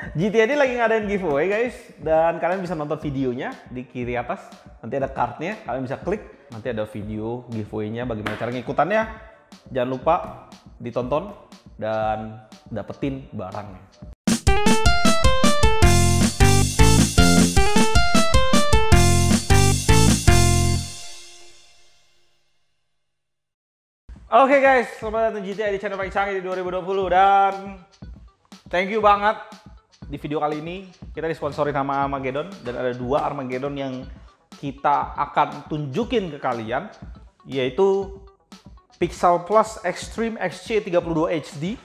GTA ini lagi ngadain giveaway guys, dan kalian bisa nonton videonya di kiri atas. Nanti ada cardnya, kalian bisa klik. Nanti ada video giveaway-nya, bagaimana cara ngikutannya. Jangan lupa ditonton dan dapetin barangnya. Oke guys, selamat datang di GTA di channel paling canggih di 2020, dan thank you banget. Di video kali ini kita disponsori sama Armageddon, dan ada dua Armageddon yang kita akan tunjukin ke kalian, yaitu Pixel Plus Extreme XC32 HD,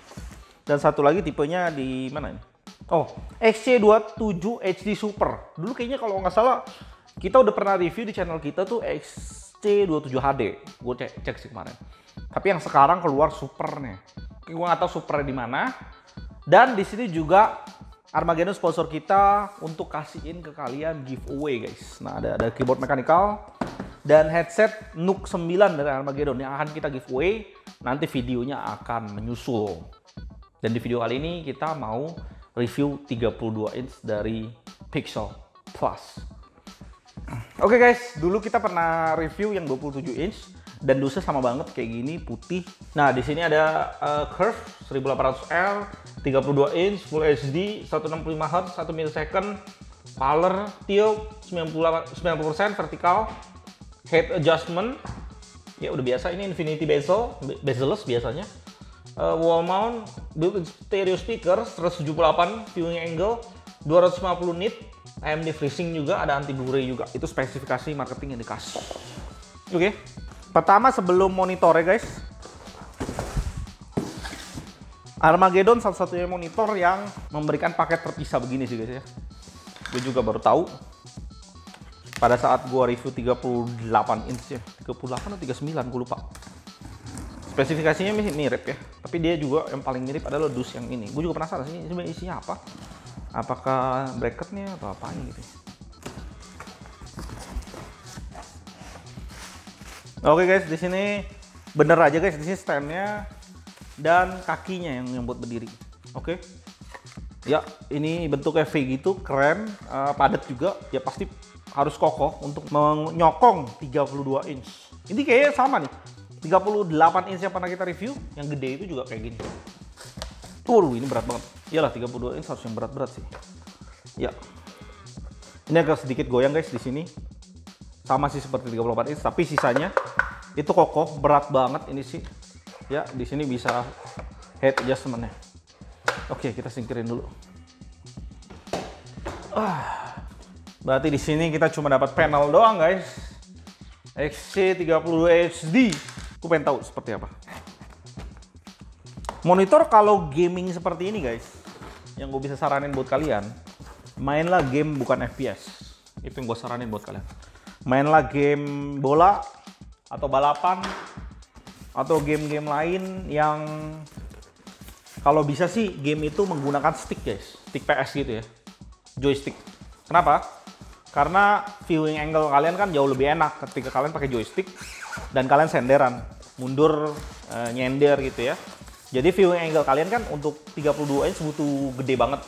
dan satu lagi tipenya di mana ini? Oh, XC27 HD Super. Dulu kayaknya kalau nggak salah kita udah pernah review di channel kita tuh XC27 HD. Gue cek sih kemarin. Tapi yang sekarang keluar supernya. Gue nggak tahu supernya di mana. Dan di sini juga Armageddon sponsor kita untuk kasihin ke kalian giveaway guys. Nah, ada keyboard mechanical dan headset Nook 9 dari Armageddon yang akan kita giveaway. Nanti videonya akan menyusul. Dan di video kali ini kita mau review 32 inch dari Pixel Plus. Oke guys, dulu kita pernah review yang 27 inch dan dusnya sama banget kayak gini, putih. Nah, di sini ada curve 1800L, 32 inch, Full HD, 165 Hz, 1 millisecond, color tilt 90%, vertical, head adjustment. Ya udah biasa, ini infinity bezel-less biasanya. Wall mount, built-in stereo speaker, 178 viewing angle, 250 nit, AMD FreeSync juga, ada anti Blu-ray juga. Itu spesifikasi marketing yang dikasih. Oke. Pertama, sebelum monitornya guys, Armageddon satu-satunya monitor yang memberikan paket terpisah begini sih guys ya. Gue juga baru tahu pada saat gue review 38 inch ya. 38 atau 39 gue lupa. Spesifikasinya mirip ya, tapi dia juga yang paling mirip adalah dus yang ini. Gue juga penasaran sih sebenarnya isinya apa. Apakah bracketnya atau apanya gitu. Oke guys, di sini bener aja guys, di sini standnya dan kakinya yang buat berdiri. Oke. Ya, ini bentuknya V gitu, keren, padat juga. Ya pasti harus kokoh untuk menyokong 32 inch. Ini kayaknya sama nih. 38 inch yang pernah kita review, yang gede itu juga kayak gini. Waduh, ini berat banget. Iyalah 32 inch harus yang berat-berat sih. Ya. Ini agak sedikit goyang guys di sini. Sama sih seperti 34 inch, tapi sisanya itu kokoh, berat banget ini sih. Ya, di sini bisa head adjustment-nya. Oke, kita singkirin dulu. Berarti di sini kita cuma dapat panel doang guys. XC32 HD. Gue pengen tahu seperti apa. Monitor kalau gaming seperti ini guys, yang gue bisa saranin buat kalian, mainlah game bukan FPS. Itu yang gue saranin buat kalian. Mainlah game bola atau balapan atau game-game lain yang kalau bisa sih game itu menggunakan stick guys, stick PS gitu ya, joystick. Kenapa? Karena viewing angle kalian kan jauh lebih enak ketika kalian pakai joystick dan kalian senderan, mundur, nyender gitu ya. Jadi viewing angle kalian kan untuk 32 inch butuh gede banget.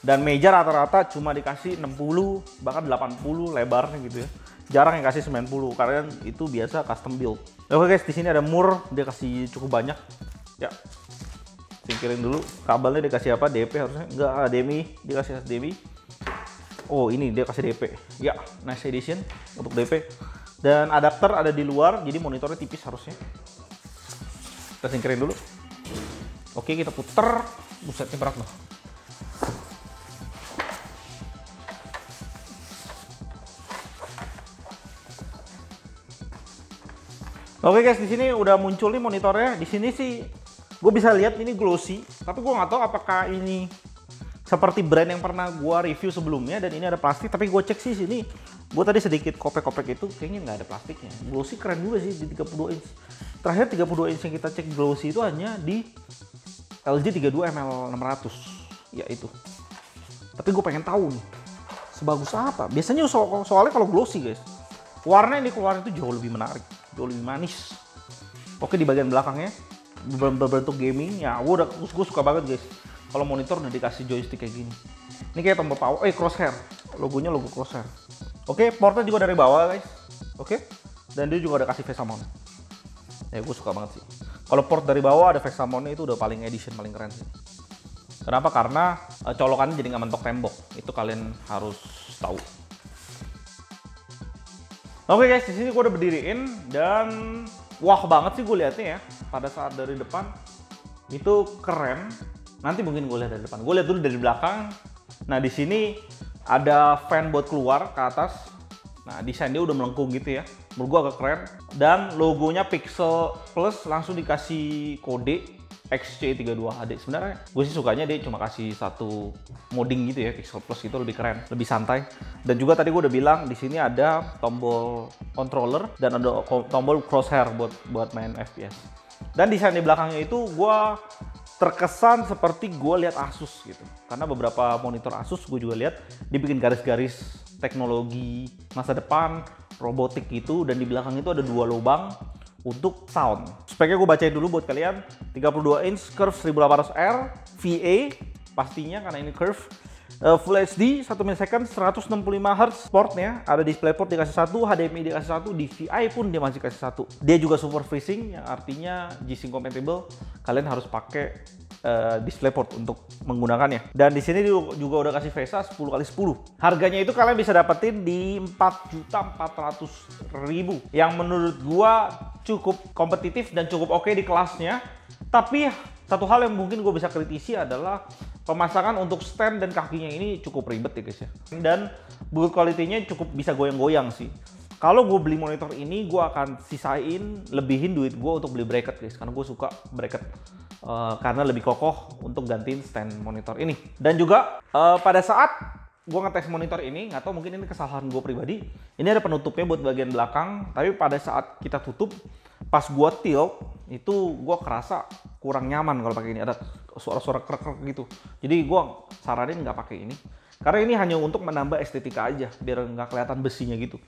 Dan meja rata-rata cuma dikasih 60 bahkan 80 lebarnya gitu ya. Jarang yang kasih 90 karena itu biasa custom build. Oke guys, di sini ada mur, dia kasih cukup banyak. Ya. Singkirin dulu. Kabelnya dikasih apa? DP harusnya. Enggak, HDMI, dikasih HDMI. Oh, ini dia kasih DP. Ya, nice edition untuk DP. Dan adapter ada di luar, jadi monitornya tipis harusnya. Kita singkirin dulu. Oke, kita puter. Busetnya berat loh. Oke guys, di sini udah muncul nih monitornya. Di sini sih gue bisa lihat ini glossy, tapi gue nggak tahu apakah ini seperti brand yang pernah gue review sebelumnya dan ini ada plastik. Tapi gue cek sih sini, gue tadi sedikit kopek-kopek itu kayaknya nggak ada plastiknya. Glossy keren juga sih di 32 inch. Terakhir 32 inch yang kita cek glossy itu hanya di LG 32 ML600, ya itu. Tapi gue pengen tahu nih, sebagus apa. Biasanya soalnya kalau glossy guys, warna yang dikeluarin itu jauh lebih menarik, jauh lebih manis. Oke, di bagian belakangnya berbentuk gaming, ya gue suka banget guys. kalau monitor udah dikasih joystick kayak gini. Ini kayak tombol power, crosshair. Logonya logo crosshair. Oke, portnya juga dari bawah guys. Oke, dan dia juga ada kasih VESA mount. Ya gue suka banget sih. Kalau port dari bawah ada VESA mount itu udah paling edition, paling keren sih. Kenapa? Karena colokannya jadi nggak mentok tembok. Itu kalian harus tahu. Oke guys, di sini gue udah berdiriin dan wah banget sih gue liatnya ya. Pada saat dari depan itu keren. Nanti mungkin gue lihat dari depan. Gue lihat dulu dari belakang. Nah di sini ada fan buat keluar ke atas. Nah desain dia udah melengkung gitu ya. Menurut gue agak keren. Dan logonya Pixel Plus langsung dikasih kode XC32HD. Sebenarnya gue sih sukanya dia cuma kasih satu modding gitu ya, Pixel Plus itu lebih keren, lebih santai. Dan juga tadi gue udah bilang di sini ada tombol controller dan ada tombol crosshair buat main FPS. Dan desain di belakangnya itu gue terkesan seperti gue lihat Asus gitu. Karena beberapa monitor Asus gue juga lihat dibikin garis-garis teknologi masa depan, robotik gitu, dan di belakang itu ada 2 lubang untuk sound. Speknya gue bacain dulu buat kalian. 32 inch curve 1800R VA pastinya karena ini curve. Full HD 1 millisecond 165 Hz portnya, ada DisplayPort dikasih 1, HDMI dikasih 1, DVI pun dia masih kasih 1. Dia juga super FreeSync yang artinya G-Sync compatible. Kalian harus pakai DisplayPort untuk menggunakannya. Dan di sini juga udah kasih VESA 10x10. Harganya itu kalian bisa dapetin di 4.400.000 yang menurut gua cukup kompetitif dan cukup oke di kelasnya. Tapi satu hal yang mungkin gue bisa kritisi adalah pemasangan untuk stand dan kakinya ini cukup ribet ya guys ya. Dan build quality-nya cukup bisa goyang-goyang sih. Kalau gue beli monitor ini, gue akan sisain, lebihin duit gue untuk beli bracket guys. Karena gue suka bracket. Karena lebih kokoh untuk gantiin stand monitor ini. Dan juga pada saat gue ngetes monitor ini, nggak tahu mungkin ini kesalahan gue pribadi. Ini ada penutupnya buat bagian belakang. Tapi pada saat kita tutup, pas gue tilt, itu gue kerasa kurang nyaman kalau pakai ini. Ada suara-suara krek-krek gitu. Jadi gue saranin nggak pakai ini. Karena ini hanya untuk menambah estetika aja, biar nggak kelihatan besinya gitu.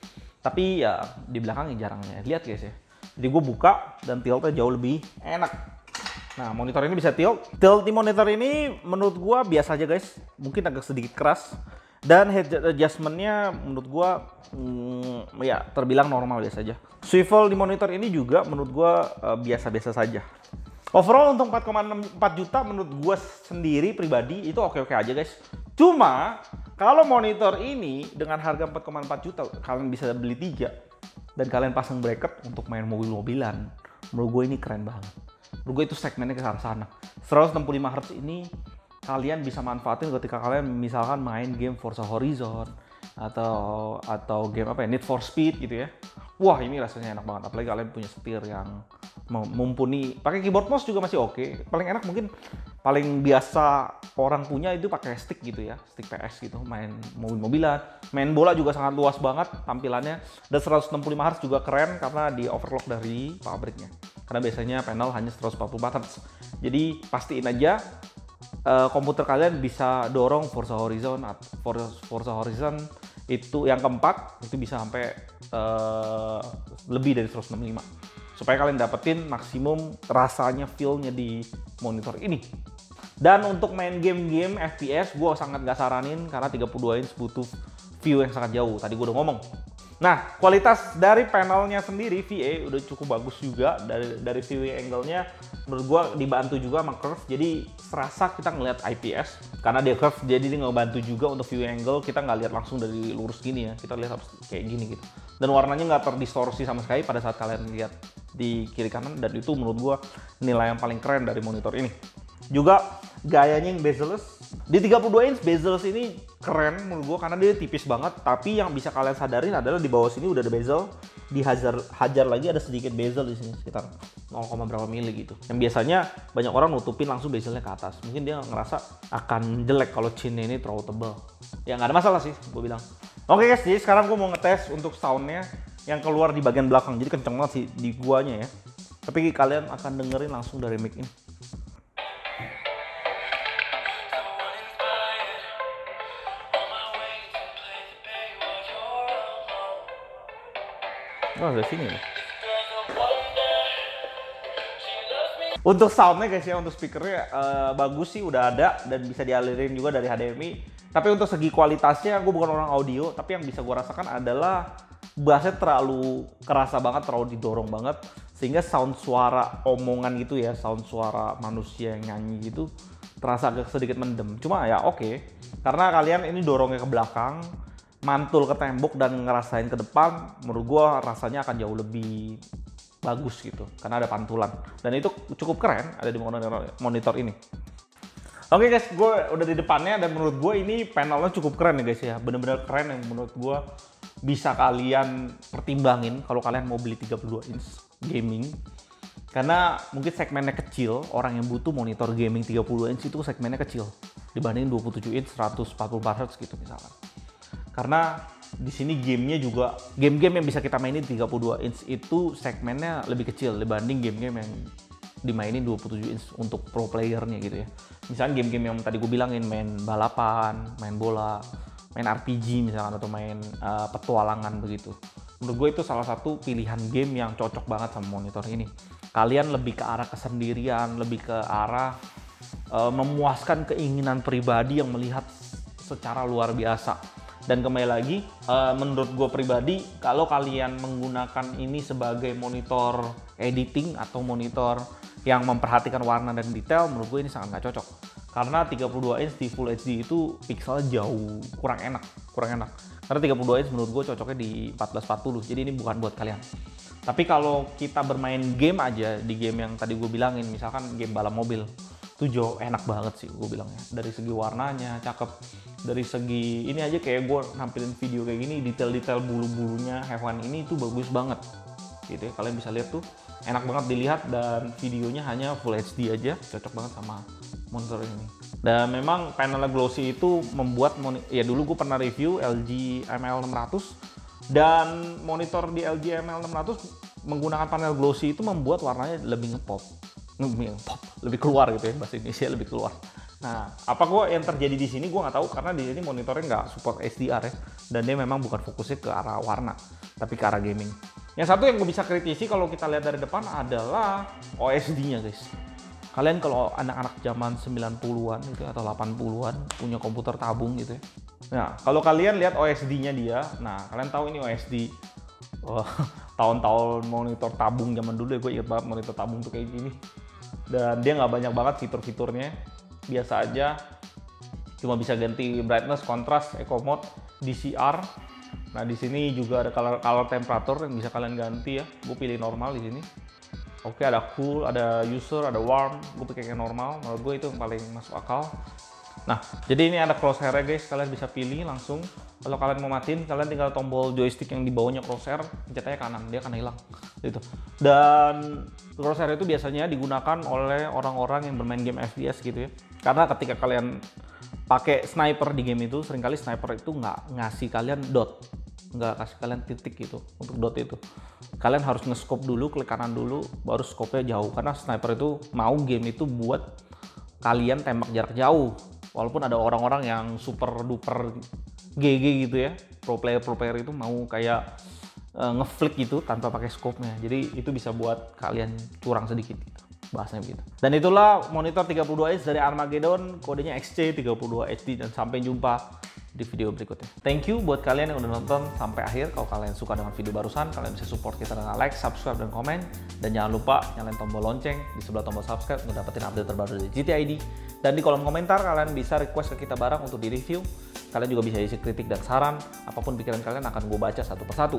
Tapi ya di belakangnya jarang lihat guys ya. Jadi gue buka dan tiltnya jauh lebih enak. Nah monitor ini bisa tilt. Tilt di monitor ini menurut gue biasa aja guys. Mungkin agak sedikit keras. Dan head adjustment-nya menurut gue ya terbilang normal biasa aja. Swivel di monitor ini juga menurut gue biasa-biasa saja. Overall untuk 4,4 juta menurut gue sendiri pribadi itu oke-oke aja guys. Cuma kalau monitor ini dengan harga 4,4 juta kalian bisa beli 3 dan kalian pasang bracket untuk main mobil-mobilan. Menurut gue ini keren banget. Menurut gue itu segmennya ke arah sana. 165 Hz ini kalian bisa manfaatin ketika kalian misalkan main game Forza Horizon atau game apa ya, Need for Speed gitu ya. Wah ini rasanya enak banget, apalagi kalian punya setir yang mumpuni. Pakai keyboard mouse juga masih oke. Paling enak mungkin paling biasa orang punya itu pakai stick gitu ya, stick PS gitu, main mobil-mobilan. Main bola juga sangat luas banget tampilannya. Dan 165 Hz juga keren karena di overclock dari pabriknya. Karena biasanya panel hanya 144 Hz. Jadi pastiin aja komputer kalian bisa dorong Forza Horizon itu yang keempat itu bisa sampai lebih dari 165 supaya kalian dapetin maksimum rasanya feel-nya di monitor ini. Dan untuk main game-game FPS gue sangat gak saranin karena 32 inch butuh view yang sangat jauh, tadi gue udah ngomong. Nah, kualitas dari panelnya sendiri VA udah cukup bagus juga. Dari view angle-nya menurut gua dibantu juga sama curve. Jadi serasa kita ngeliat IPS karena dia curve, jadi dia ngebantu juga untuk view angle. Kita nggak lihat langsung dari lurus gini ya, kita lihat kayak gini gitu. Dan warnanya nggak terdistorsi sama sekali pada saat kalian lihat di kiri kanan. Dan itu menurut gua nilai yang paling keren dari monitor ini. Juga gayanya yang bezel-less. Di 32 inch bezels ini keren menurut gua karena dia tipis banget, tapi yang bisa kalian sadarin adalah di bawah sini udah ada bezel, di hajar lagi ada sedikit bezel di sini sekitar 0, berapa mili gitu. Yang biasanya banyak orang nutupin langsung bezelnya ke atas. Mungkin dia ngerasa akan jelek kalau chinnya ini terlalu tebal. Ya nggak ada masalah sih, gue bilang. Oke guys, jadi sekarang gue mau ngetes untuk soundnya yang keluar di bagian belakang. Jadi kenceng banget sih di guanya ya. Tapi kalian akan dengerin langsung dari mic ini. Oh, dari sini nih. Untuk soundnya guys ya, untuk speakernya bagus sih, udah ada dan bisa dialirin juga dari HDMI. Tapi untuk segi kualitasnya, gue bukan orang audio, tapi yang bisa gue rasakan adalah bassnya terlalu kerasa banget, terlalu didorong banget, sehingga sound suara omongan gitu ya, sound suara manusia yang nyanyi gitu terasa agak sedikit mendem. Cuma ya oke, karena kalian ini dorongnya ke belakang, mantul ke tembok dan ngerasain ke depan, menurut gue rasanya akan jauh lebih bagus gitu, karena ada pantulan dan itu cukup keren ada di monitor ini. Oke guys, gue udah di depannya dan menurut gue ini panelnya cukup keren ya guys ya, bener-bener keren yang menurut gue bisa kalian pertimbangin kalau kalian mau beli 32 inch gaming, karena mungkin segmennya kecil, orang yang butuh monitor gaming 32 inch itu segmennya kecil dibanding 27 inch 144 Hz gitu misalkan. Karena di sini gamenya juga, game-game yang bisa kita mainin 32 inch itu segmennya lebih kecil dibanding game-game yang dimainin 27 inch untuk pro playernya gitu ya. Misalnya game-game yang tadi gue bilangin, main balapan, main bola, main RPG misalkan, atau main petualangan begitu. Menurut gue itu salah satu pilihan game yang cocok banget sama monitor ini. Kalian lebih ke arah kesendirian, lebih ke arah memuaskan keinginan pribadi yang melihat secara luar biasa. Dan kembali lagi, menurut gue pribadi, kalau kalian menggunakan ini sebagai monitor editing atau monitor yang memperhatikan warna dan detail, menurut gue ini sangat nggak cocok. Karena 32 inch di Full HD itu pixelnya jauh kurang enak. Karena 32 inch menurut gue cocoknya di 1440, jadi ini bukan buat kalian. Tapi kalau kita bermain game aja, di game yang tadi gue bilangin, misalkan game balap mobil, itu jauh enak banget sih gue bilangnya. Dari segi warnanya cakep, dari segi ini aja kayak gue nampilin video kayak gini, detail-detail bulu-bulunya hewan ini itu bagus banget gitu ya. Kalian bisa lihat tuh, enak banget dilihat, dan videonya hanya Full HD aja, cocok banget sama monitor ini. Dan memang panelnya glossy itu membuat, ya dulu gue pernah review LG ML600, dan monitor di LG ML600 menggunakan panel glossy itu membuat warnanya lebih ngepop, lebih keluar gitu ya, bahasa Indonesia lebih keluar. Nah, apa yang terjadi di sini gue nggak tahu, karena di sini monitornya nggak support HDR ya, dan dia memang bukan fokusnya ke arah warna, tapi ke arah gaming. Yang satu yang gue bisa kritisi kalau kita lihat dari depan adalah OSD-nya guys. Kalian kalau anak-anak zaman 90-an gitu atau 80-an punya komputer tabung gitu ya. Nah, kalau kalian lihat OSD-nya dia, nah kalian tahu ini OSD tahun-tahun monitor tabung zaman dulu ya, gue inget banget monitor tabung tuh kayak gini. Dan dia nggak banyak banget fitur-fiturnya, biasa aja, cuma bisa ganti brightness, contrast, eco mode, DCR. Nah di sini juga ada color temperature yang bisa kalian ganti ya. Gue pilih normal di sini. Oke, ada cool, ada user, ada warm. Gue pakai yang normal. Menurut gue itu yang paling masuk akal. Nah, jadi ini ada crosshair guys. Kalian bisa pilih langsung. Kalau kalian mau matiin, kalian tinggal tombol joystick yang di bawahnya crosshair, pencet aja kanan, dia akan hilang. Gitu. Dan crosshair itu biasanya digunakan oleh orang-orang yang bermain game FPS gitu ya. Karena ketika kalian pakai sniper di game itu, seringkali sniper itu nggak ngasih kalian dot, nggak kasih kalian titik gitu untuk dot itu. Kalian harus nge-scope dulu, klik kanan dulu, baru scope-nya jauh. Karena sniper itu mau game itu buat kalian tembak jarak jauh. Walaupun ada orang-orang yang super duper GG gitu ya, pro player itu mau kayak ngeflick gitu tanpa pakai scope-nya. Jadi itu bisa buat kalian curang sedikit gitu, bahasanya begitu. Dan itulah monitor 32 inch dari Armageddon, kodenya XC32HD, dan sampai jumpa di video berikutnya. Thank you buat kalian yang udah nonton sampai akhir. Kalau kalian suka dengan video barusan, kalian bisa support kita dengan like, subscribe, dan komen. Dan jangan lupa nyalain tombol lonceng di sebelah tombol subscribe untuk dapetin update terbaru dari GTA ID. Dan di kolom komentar kalian bisa request ke kita barang untuk di-review. Kalian juga bisa isi kritik dan saran. Apapun pikiran kalian akan gue baca satu persatu.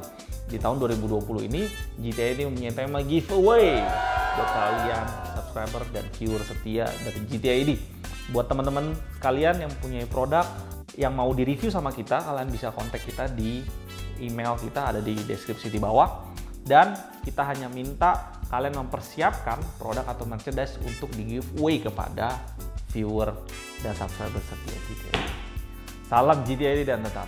Di tahun 2020 ini, GTA ini mempunyai tema giveaway buat kalian subscriber dan viewer setia dari GTA ID. Buat teman-teman kalian yang punya produk yang mau di-review sama kita, kalian bisa kontak kita di email kita, ada di deskripsi di bawah. Dan kita hanya minta kalian mempersiapkan produk atau merchandise untuk di-giveaway kepada viewer dan subscriber setia GTA. Salam GTA dan tetap